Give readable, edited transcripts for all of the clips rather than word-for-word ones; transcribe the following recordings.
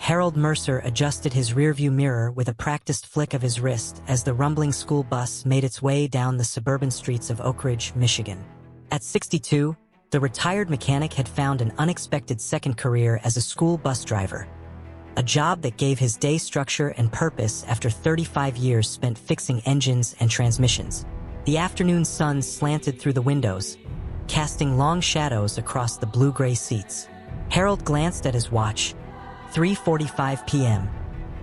Harold Mercer adjusted his rearview mirror with a practiced flick of his wrist as the rumbling school bus made its way down the suburban streets of Oakridge, Michigan. At 62, the retired mechanic had found an unexpected second career as a school bus driver, a job that gave his day structure and purpose after 35 years spent fixing engines and transmissions. The afternoon sun slanted through the windows, casting long shadows across the blue-gray seats. Harold glanced at his watch. 3:45 p.m.,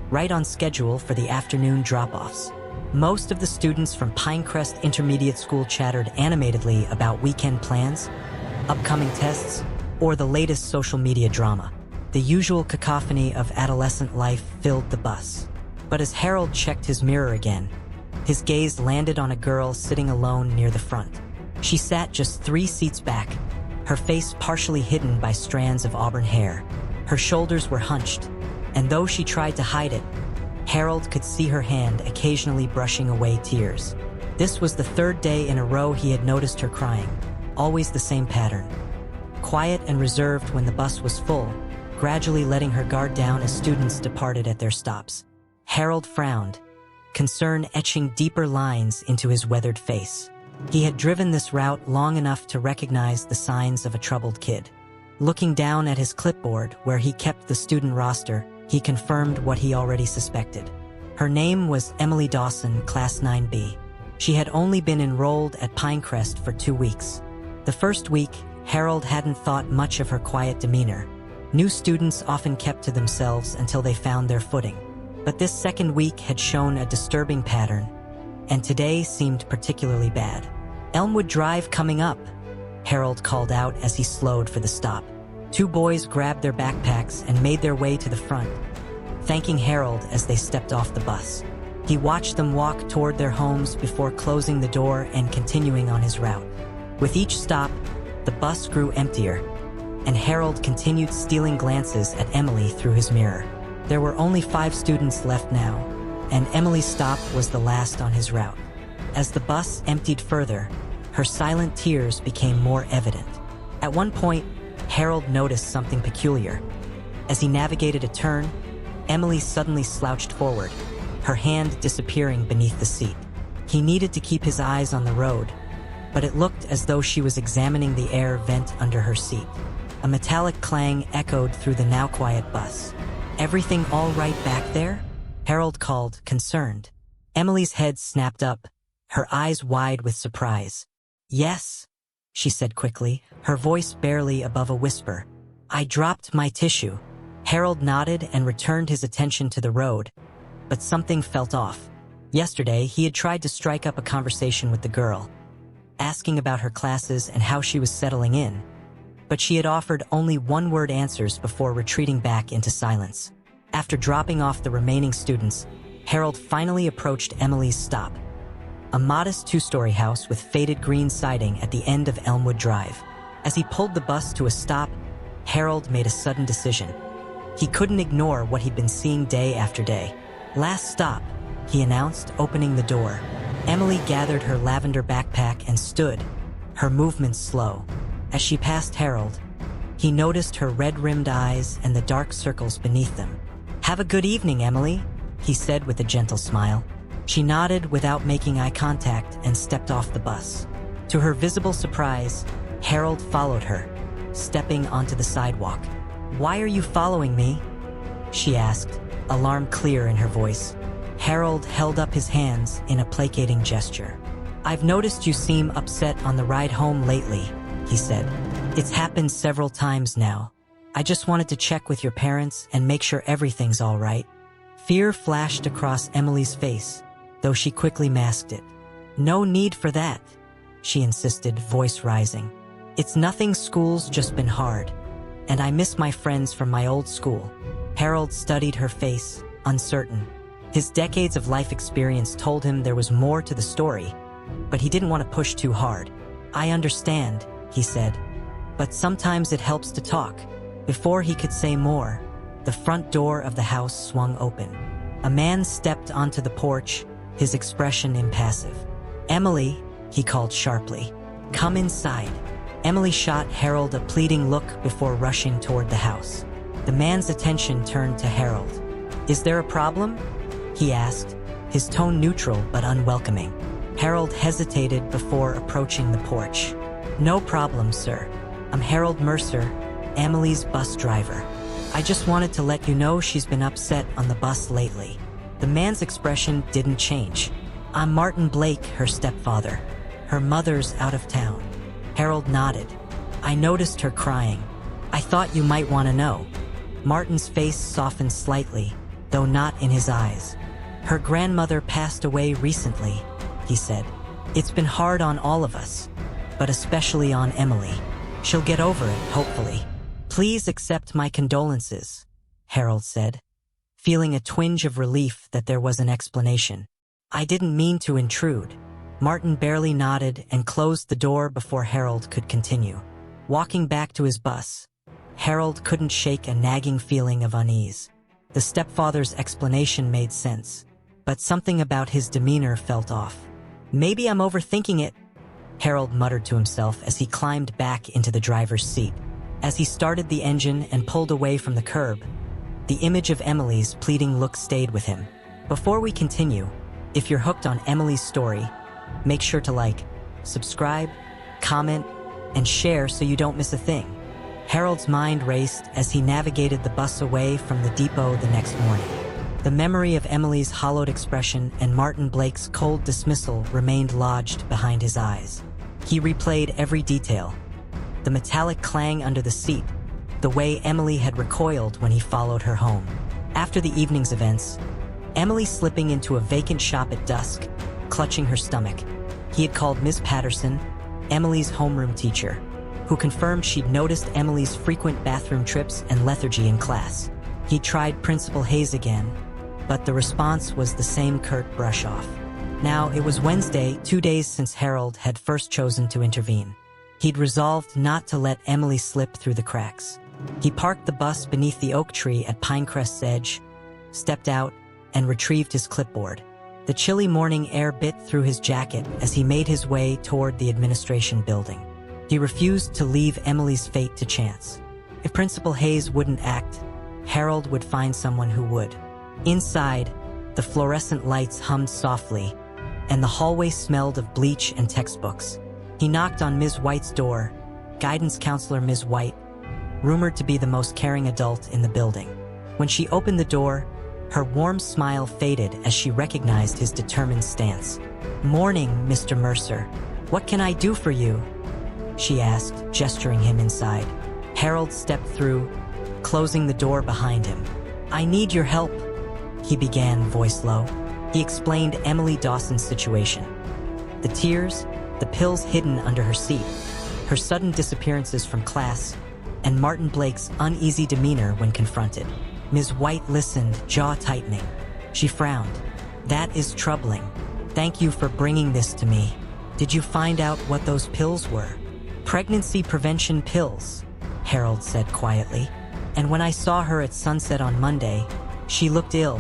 right on schedule for the afternoon drop-offs. Most of the students from Pinecrest Intermediate School chattered animatedly about weekend plans, upcoming tests, or the latest social media drama. The usual cacophony of adolescent life filled the bus. But as Harold checked his mirror again, his gaze landed on a girl sitting alone near the front. She sat just 3 seats back, her face partially hidden by strands of auburn hair. Her shoulders were hunched, and though she tried to hide it, Harold could see her hand occasionally brushing away tears. This was the 3rd day in a row he had noticed her crying, always the same pattern. Quiet and reserved when the bus was full, gradually letting her guard down as students departed at their stops. Harold frowned, concern etching deeper lines into his weathered face. He had driven this route long enough to recognize the signs of a troubled kid. Looking down at his clipboard where he kept the student roster, he confirmed what he already suspected. Her name was Emily Dawson, Class 9B. She had only been enrolled at Pinecrest for 2 weeks. The first week, Harold hadn't thought much of her quiet demeanor. New students often kept to themselves until they found their footing. But this second week had shown a disturbing pattern, and today seemed particularly bad. "Elmwood Drive coming up," Harold called out as he slowed for the stop. 2 boys grabbed their backpacks and made their way to the front, thanking Harold as they stepped off the bus. He watched them walk toward their homes before closing the door and continuing on his route. With each stop, the bus grew emptier, and Harold continued stealing glances at Emily through his mirror. There were only 5 students left now, and Emily's stop was the last on his route. As the bus emptied further, her silent tears became more evident. At one point, Harold noticed something peculiar. As he navigated a turn, Emily suddenly slouched forward, her hand disappearing beneath the seat. He needed to keep his eyes on the road, but it looked as though she was examining the air vent under her seat. A metallic clang echoed through the now quiet bus. "Everything all right back there?" Harold called, concerned. Emily's head snapped up, her eyes wide with surprise. "Yes," she said quickly, her voice barely above a whisper. "I dropped my tissue." Harold nodded and returned his attention to the road, but something felt off. Yesterday, he had tried to strike up a conversation with the girl, asking about her classes and how she was settling in, but she had offered only one-word answers before retreating back into silence. After dropping off the remaining students, Harold finally approached Emily's stop, a modest 2-story house with faded green siding at the end of Elmwood Drive. As he pulled the bus to a stop, Harold made a sudden decision. He couldn't ignore what he'd been seeing day after day. "Last stop," he announced, opening the door. Emily gathered her lavender backpack and stood, her movements slow. As she passed Harold, he noticed her red-rimmed eyes and the dark circles beneath them. "Have a good evening, Emily," he said with a gentle smile. She nodded without making eye contact and stepped off the bus. To her visible surprise, Harold followed her, stepping onto the sidewalk. "Why are you following me?" she asked, alarm clear in her voice. Harold held up his hands in a placating gesture. "I've noticed you seem upset on the ride home lately," he said. "It's happened several times now. I just wanted to check with your parents and make sure everything's all right." Fear flashed across Emily's face, though she quickly masked it. "No need for that," she insisted, voice rising. "It's nothing, school's just been hard, and I miss my friends from my old school." Harold studied her face, uncertain. His decades of life experience told him there was more to the story, but he didn't want to push too hard. "I understand," he said, "but sometimes it helps to talk." Before he could say more, the front door of the house swung open. A man stepped onto the porch, his expression impassive. "Emily," he called sharply, "come inside." Emily shot Harold a pleading look before rushing toward the house. The man's attention turned to Harold. "Is there a problem?" he asked, his tone neutral but unwelcoming. Harold hesitated before approaching the porch. "No problem, sir. I'm Harold Mercer, Emily's bus driver. I just wanted to let you know she's been upset on the bus lately." The man's expression didn't change. "I'm Martin Blake, her stepfather. Her mother's out of town." Harold nodded. "I noticed her crying. I thought you might want to know." Martin's face softened slightly, though not in his eyes. "Her grandmother passed away recently," he said. "It's been hard on all of us, but especially on Emily. She'll get over it, hopefully." "Please accept my condolences," Harold said, feeling a twinge of relief that there was an explanation. "I didn't mean to intrude." Martin barely nodded and closed the door before Harold could continue. Walking back to his bus, Harold couldn't shake a nagging feeling of unease. The stepfather's explanation made sense, but something about his demeanor felt off. "Maybe I'm overthinking it," Harold muttered to himself as he climbed back into the driver's seat. As he started the engine and pulled away from the curb, the image of Emily's pleading look stayed with him. Before we continue, if you're hooked on Emily's story, make sure to like, subscribe, comment, and share so you don't miss a thing. Harold's mind raced as he navigated the bus away from the depot the next morning. The memory of Emily's hollowed expression and Martin Blake's cold dismissal remained lodged behind his eyes. He replayed every detail. The metallic clang under the seat, the way Emily had recoiled when he followed her home. After the evening's events, Emily slipping into a vacant shop at dusk, clutching her stomach. He had called Ms. Patterson, Emily's homeroom teacher, who confirmed she'd noticed Emily's frequent bathroom trips and lethargy in class. He tried Principal Hayes again, but the response was the same curt brush-off. Now, it was Wednesday, 2 days since Harold had first chosen to intervene. He'd resolved not to let Emily slip through the cracks. He parked the bus beneath the oak tree at Pinecrest's edge, stepped out, and retrieved his clipboard. The chilly morning air bit through his jacket as he made his way toward the administration building. He refused to leave Emily's fate to chance. If Principal Hayes wouldn't act, Harold would find someone who would. Inside, the fluorescent lights hummed softly, and the hallway smelled of bleach and textbooks. He knocked on Ms. White's door, guidance counselor Ms. White, rumored to be the most caring adult in the building. When she opened the door, her warm smile faded as she recognized his determined stance. "Morning, Mr. Mercer. What can I do for you?" she asked, gesturing him inside. Harold stepped through, closing the door behind him. "I need your help," he began, voice low. He explained Emily Dawson's situation. The tears, the pills hidden under her seat, her sudden disappearances from class, and Martin Blake's uneasy demeanor when confronted. Ms. White listened, jaw tightening. She frowned. "That is troubling. Thank you for bringing this to me. Did you find out what those pills were?" "Pregnancy prevention pills," Harold said quietly. "And when I saw her at sunset on Monday, she looked ill,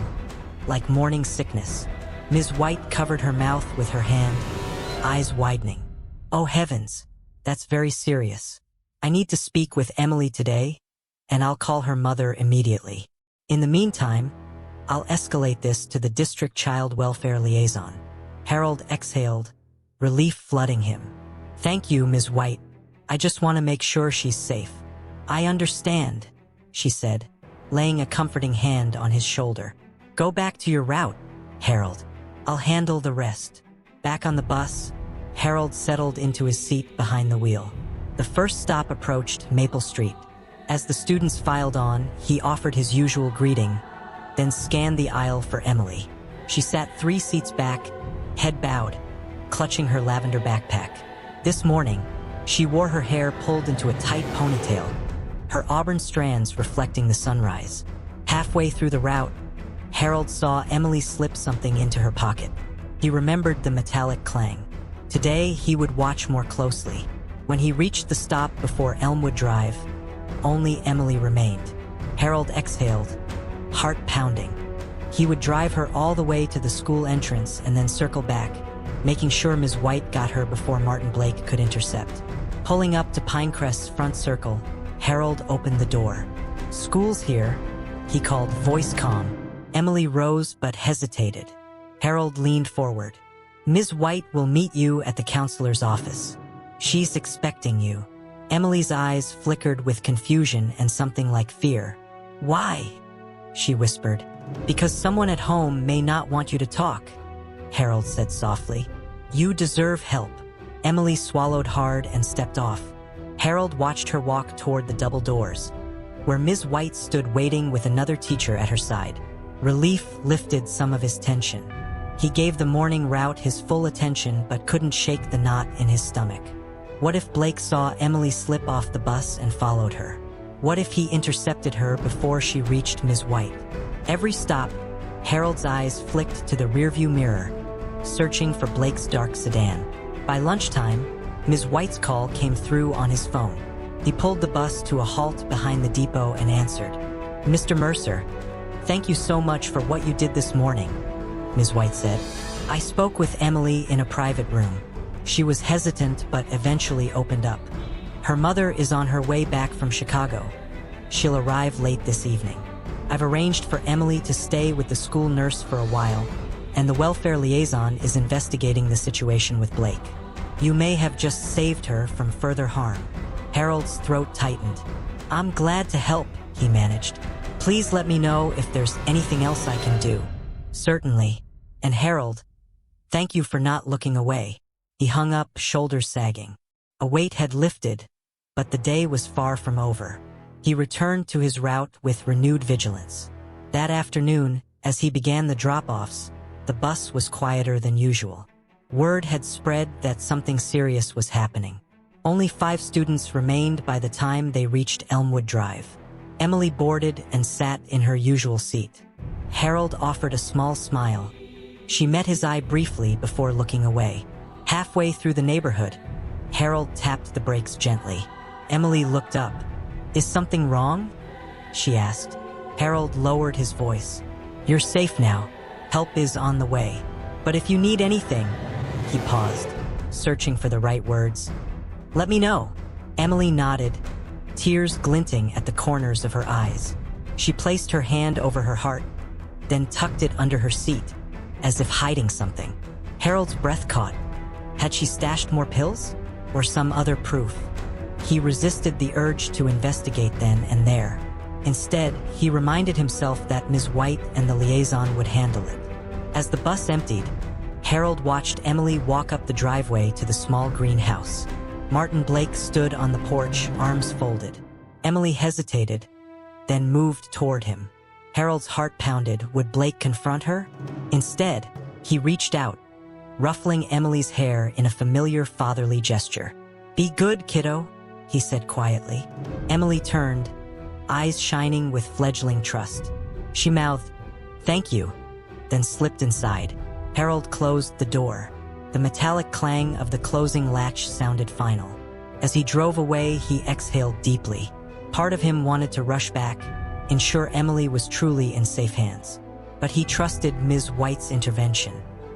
like morning sickness." Ms. White covered her mouth with her hand, eyes widening. "Oh heavens, that's very serious. I need to speak with Emily today, and I'll call her mother immediately. In the meantime, I'll escalate this to the district child welfare liaison." Harold exhaled, relief flooding him. "Thank you, Ms. White. I just want to make sure she's safe." "I understand," she said, laying a comforting hand on his shoulder. "Go back to your route, Harold. I'll handle the rest." Back on the bus, Harold settled into his seat behind the wheel. The first stop approached Maple Street. As the students filed on, he offered his usual greeting, then scanned the aisle for Emily. She sat 3 seats back, head bowed, clutching her lavender backpack. This morning, she wore her hair pulled into a tight ponytail, her auburn strands reflecting the sunrise. Halfway through the route, Harold saw Emily slip something into her pocket. He remembered the metallic clang. Today, he would watch more closely. When he reached the stop before Elmwood Drive, only Emily remained. Harold exhaled, heart pounding. He would drive her all the way to the school entrance and then circle back, making sure Ms. White got her before Martin Blake could intercept. Pulling up to Pinecrest's front circle, Harold opened the door. "School's here," he called, voice calm. Emily rose but hesitated. Harold leaned forward. "Ms. White will meet you at the counselor's office. She's expecting you." Emily's eyes flickered with confusion and something like fear. "Why?" she whispered. "Because someone at home may not want you to talk," Harold said softly. "You deserve help." Emily swallowed hard and stepped off. Harold watched her walk toward the double doors, where Ms. White stood waiting with another teacher at her side. Relief lifted some of his tension. He gave the morning route his full attention but couldn't shake the knot in his stomach. What if Blake saw Emily slip off the bus and followed her? What if he intercepted her before she reached Ms. White? Every stop, Harold's eyes flicked to the rearview mirror, searching for Blake's dark sedan. By lunchtime, Ms. White's call came through on his phone. He pulled the bus to a halt behind the depot and answered. "Mr. Mercer, thank you so much for what you did this morning," Ms. White said. "I spoke with Emily in a private room. She was hesitant but eventually opened up. Her mother is on her way back from Chicago. She'll arrive late this evening. I've arranged for Emily to stay with the school nurse for a while, and the welfare liaison is investigating the situation with Blake. You may have just saved her from further harm." Harold's throat tightened. "I'm glad to help," he managed. "Please let me know if there's anything else I can do." "Certainly. And Harold, thank you for not looking away." He hung up, shoulders sagging. A weight had lifted, but the day was far from over. He returned to his route with renewed vigilance. That afternoon, as he began the drop-offs, the bus was quieter than usual. Word had spread that something serious was happening. Only 5 students remained by the time they reached Elmwood Drive. Emily boarded and sat in her usual seat. Harold offered a small smile. She met his eye briefly before looking away. Halfway through the neighborhood, Harold tapped the brakes gently. Emily looked up. "Is something wrong?" she asked. Harold lowered his voice. "You're safe now. Help is on the way. But if you need anything..." He paused, searching for the right words. "Let me know." Emily nodded, tears glinting at the corners of her eyes. She placed her hand over her heart, then tucked it under her seat, as if hiding something. Harold's breath caught. Had she stashed more pills? Or some other proof? He resisted the urge to investigate then and there. Instead, he reminded himself that Ms. White and the liaison would handle it. As the bus emptied, Harold watched Emily walk up the driveway to the small green house. Martin Blake stood on the porch, arms folded. Emily hesitated, then moved toward him. Harold's heart pounded. Would Blake confront her? Instead, he reached out, ruffling Emily's hair in a familiar fatherly gesture. "Be good, kiddo," he said quietly. Emily turned, eyes shining with fledgling trust. She mouthed, "Thank you," then slipped inside. Harold closed the door. The metallic clang of the closing latch sounded final. As he drove away, he exhaled deeply. Part of him wanted to rush back, ensure Emily was truly in safe hands. But he trusted Ms. White's intervention.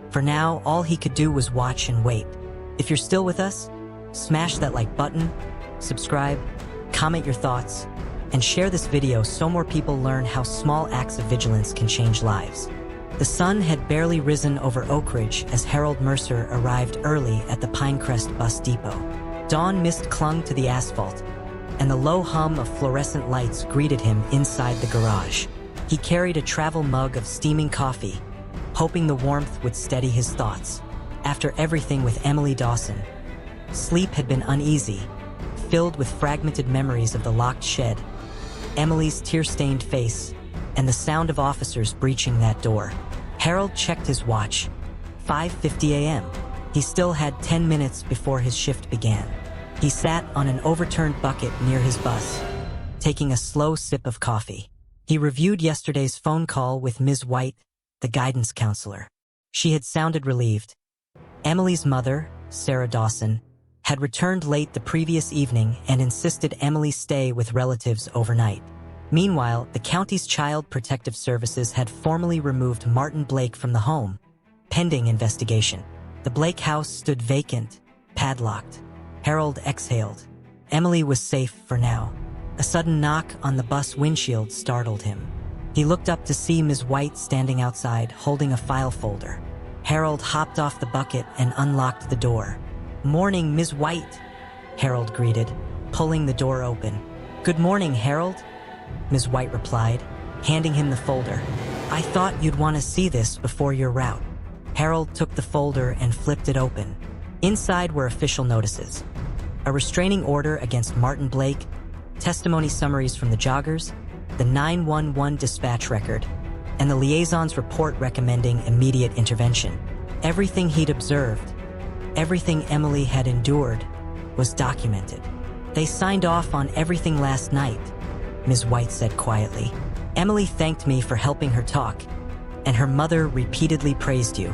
For now, all he could do was watch and wait. If you're still with us, smash that like button, subscribe, comment your thoughts, and share this video so more people learn how small acts of vigilance can change lives. The sun had barely risen over Oakridge as Harold Mercer arrived early at the Pinecrest bus depot. Dawn mist clung to the asphalt, and the low hum of fluorescent lights greeted him inside the garage. He carried a travel mug of steaming coffee, hoping the warmth would steady his thoughts. After everything with Emily Dawson, sleep had been uneasy, filled with fragmented memories of the locked shed, Emily's tear-stained face, and the sound of officers breaching that door. Harold checked his watch. 5:50 a.m. He still had 10 minutes before his shift began. He sat on an overturned bucket near his bus, taking a slow sip of coffee. He reviewed yesterday's phone call with Ms. White, the guidance counselor. She had sounded relieved. Emily's mother, Sarah Dawson, had returned late the previous evening and insisted Emily stay with relatives overnight. Meanwhile, the county's Child Protective Services had formally removed Martin Blake from the home, pending investigation. The Blake house stood vacant, padlocked. Harold exhaled. Emily was safe for now. A sudden knock on the bus windshield startled him. He looked up to see Ms. White standing outside, holding a file folder. Harold hopped off the bucket and unlocked the door. "Morning, Ms. White," Harold greeted, pulling the door open. "Good morning, Harold," Ms. White replied, handing him the folder. "I thought you'd want to see this before your route." Harold took the folder and flipped it open. Inside were official notices: a restraining order against Martin Blake, testimony summaries from the joggers, the 911 dispatch record, and the liaison's report recommending immediate intervention. Everything he'd observed, everything Emily had endured, was documented. "They signed off on everything last night," Ms. White said quietly. "Emily thanked me for helping her talk, and her mother repeatedly praised you."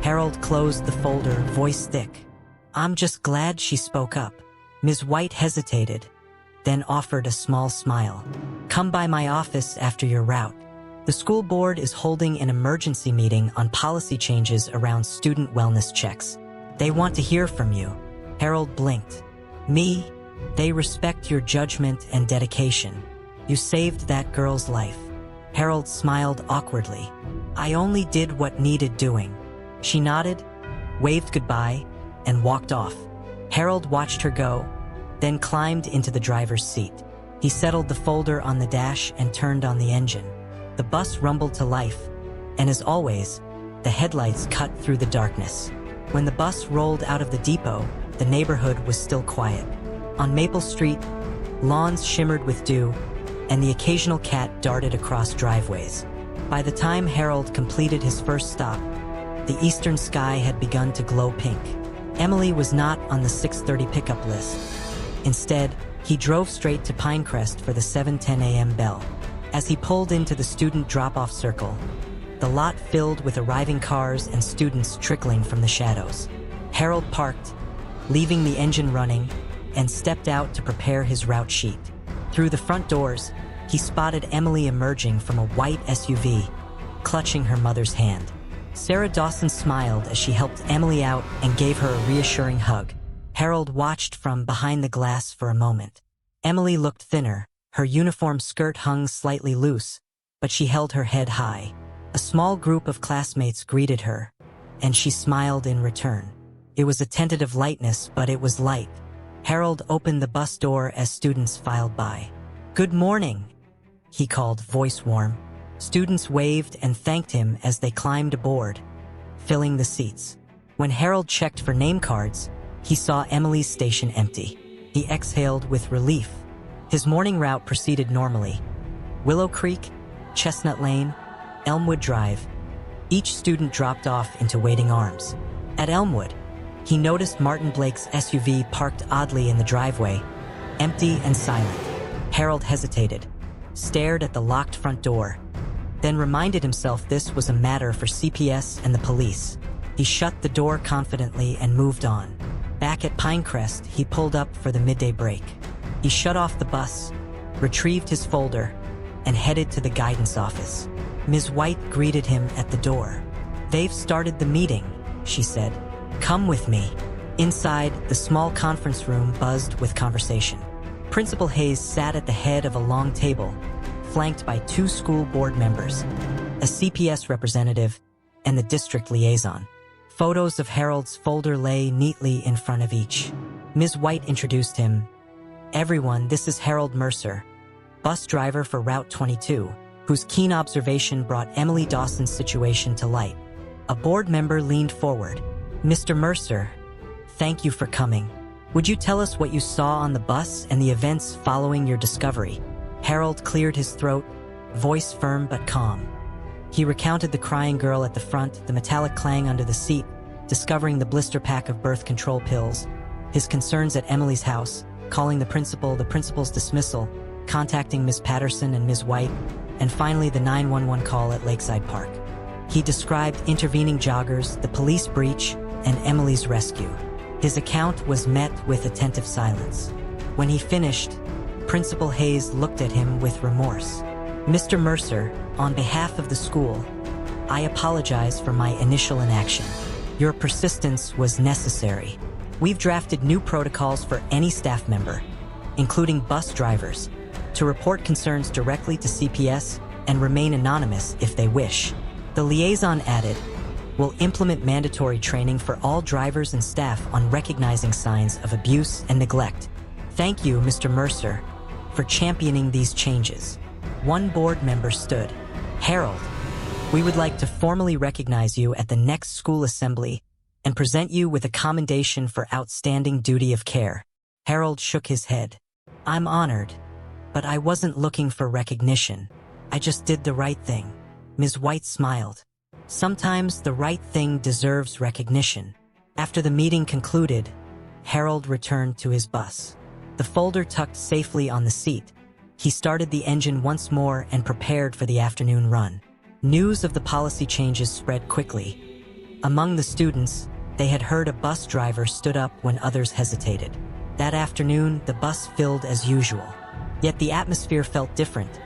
Harold closed the folder, voice thick. "I'm just glad she spoke up." Ms. White hesitated, then offered a small smile. "Come by my office after your route. The school board is holding an emergency meeting on policy changes around student wellness checks. They want to hear from you." Harold blinked. "Me? They respect your judgment and dedication. You saved that girl's life." Harold smiled awkwardly. "I only did what needed doing." She nodded, waved goodbye, and walked off. Harold watched her go, then climbed into the driver's seat. He settled the folder on the dash and turned on the engine. The bus rumbled to life, and as always, the headlights cut through the darkness. When the bus rolled out of the depot, the neighborhood was still quiet. On Maple Street, lawns shimmered with dew, and the occasional cat darted across driveways. By the time Harold completed his first stop, the eastern sky had begun to glow pink. Emily was not on the 6:30 pickup list. Instead, he drove straight to Pinecrest for the 7:10 a.m. bell. As he pulled into the student drop-off circle, the lot filled with arriving cars and students trickling from the shadows. Harold parked, leaving the engine running, and stepped out to prepare his route sheet. Through the front doors, he spotted Emily emerging from a white SUV, clutching her mother's hand. Sarah Dawson smiled as she helped Emily out and gave her a reassuring hug. Harold watched from behind the glass for a moment. Emily looked thinner, her uniform skirt hung slightly loose, but she held her head high. A small group of classmates greeted her, and she smiled in return. It was a tentative lightness, but it was light. Harold opened the bus door as students filed by. "Good morning," he called, voice warm. Students waved and thanked him as they climbed aboard, filling the seats. When Harold checked for name cards, he saw Emily's station empty. He exhaled with relief. His morning route proceeded normally. Willow Creek, Chestnut Lane, Elmwood Drive. Each student dropped off into waiting arms. At Elmwood, he noticed Martin Blake's SUV parked oddly in the driveway, empty and silent. Harold hesitated, stared at the locked front door, then reminded himself this was a matter for CPS and the police. He shut the door confidently and moved on. Back at Pinecrest, he pulled up for the midday break. He shut off the bus, retrieved his folder, and headed to the guidance office. Ms. White greeted him at the door. "They've started the meeting," she said. "Come with me." Inside, the small conference room buzzed with conversation. Principal Hayes sat at the head of a long table, flanked by 2 school board members, a CPS representative, and the district liaison. Photos of Harold's folder lay neatly in front of each. Ms. White introduced him. "Everyone, this is Harold Mercer, bus driver for Route 22, whose keen observation brought Emily Dawson's situation to light." A board member leaned forward. "Mr. Mercer, thank you for coming. Would you tell us what you saw on the bus and the events following your discovery?" Harold cleared his throat, voice firm but calm. He recounted the crying girl at the front, the metallic clang under the seat, discovering the blister pack of birth control pills, his concerns at Emily's house, calling the principal's dismissal, contacting Ms. Patterson and Ms. White, and finally the 911 call at Lakeside Park. He described intervening joggers, the police breach, and Emily's rescue. His account was met with attentive silence. When he finished, Principal Hayes looked at him with remorse. "Mr. Mercer, on behalf of the school, I apologize for my initial inaction. Your persistence was necessary. We've drafted new protocols for any staff member, including bus drivers, to report concerns directly to CPS and remain anonymous if they wish. The liaison added, "Will implement mandatory training for all drivers and staff on recognizing signs of abuse and neglect. Thank you, Mr. Mercer, for championing these changes." One board member stood. "Harold, we would like to formally recognize you at the next school assembly and present you with a commendation for outstanding duty of care." Harold shook his head. "I'm honored, but I wasn't looking for recognition. I just did the right thing." Ms. White smiled. "Sometimes the right thing deserves recognition." After the meeting concluded, Harold returned to his bus. The folder tucked safely on the seat, he started the engine once more and prepared for the afternoon run. News of the policy changes spread quickly. Among the students, they had heard a bus driver stood up when others hesitated. That afternoon, the bus filled as usual. Yet the atmosphere felt different.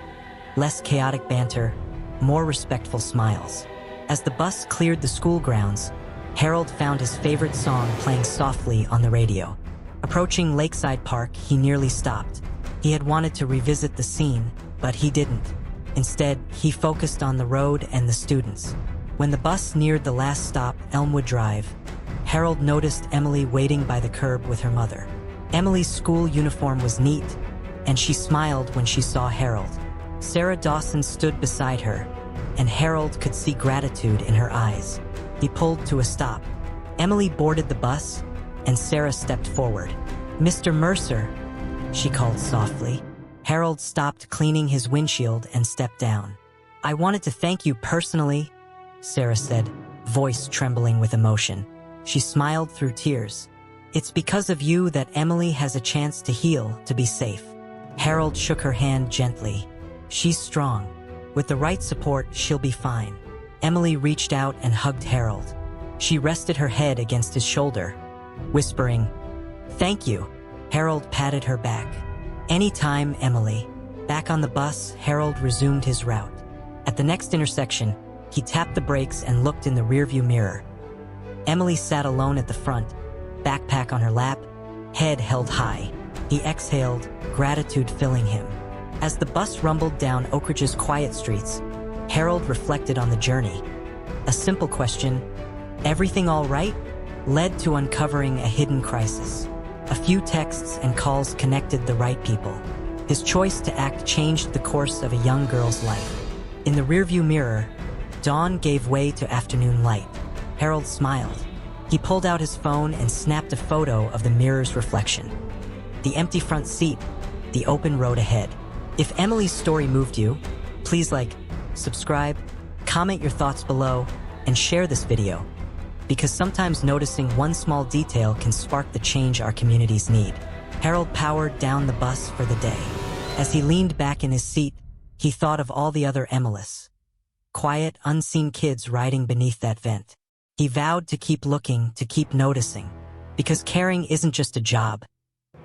Less chaotic banter, more respectful smiles. As the bus cleared the school grounds, Harold found his favorite song playing softly on the radio. Approaching Lakeside Park, he nearly stopped. He had wanted to revisit the scene, but he didn't. Instead, he focused on the road and the students. When the bus neared the last stop, Elmwood Drive, Harold noticed Emily waiting by the curb with her mother. Emily's school uniform was neat, and she smiled when she saw Harold. Sarah Dawson stood beside her, and Harold could see gratitude in her eyes. He pulled to a stop. Emily boarded the bus, and Sarah stepped forward. "Mr. Mercer," she called softly. Harold stopped cleaning his windshield and stepped down. "I wanted to thank you personally," Sarah said, voice trembling with emotion. She smiled through tears. "It's because of you that Emily has a chance to heal, to be safe." Harold shook her hand gently. "She's strong. With the right support, she'll be fine." Emily reached out and hugged Harold. She rested her head against his shoulder, whispering, "Thank you." Harold patted her back. "Anytime, Emily." Back on the bus, Harold resumed his route. At the next intersection, he tapped the brakes and looked in the rearview mirror. Emily sat alone at the front, backpack on her lap, head held high. He exhaled, gratitude filling him. As the bus rumbled down Oakridge's quiet streets, Harold reflected on the journey. A simple question, "Everything all right?" led to uncovering a hidden crisis. A few texts and calls connected the right people. His choice to act changed the course of a young girl's life. In the rearview mirror, dawn gave way to afternoon light. Harold smiled. He pulled out his phone and snapped a photo of the mirror's reflection. The empty front seat, the open road ahead. If Emily's story moved you, please like, subscribe, comment your thoughts below, and share this video. Because sometimes noticing one small detail can spark the change our communities need. Harold powered down the bus for the day. As he leaned back in his seat, he thought of all the other Emilys. Quiet, unseen kids riding beneath that vent. He vowed to keep looking, to keep noticing. Because caring isn't just a job.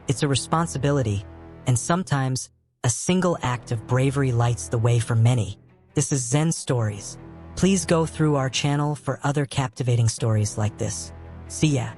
It's a responsibility, and sometimes, a single act of bravery lights the way for many. This is Zen Stories. Please go through our channel for other captivating stories like this. See ya.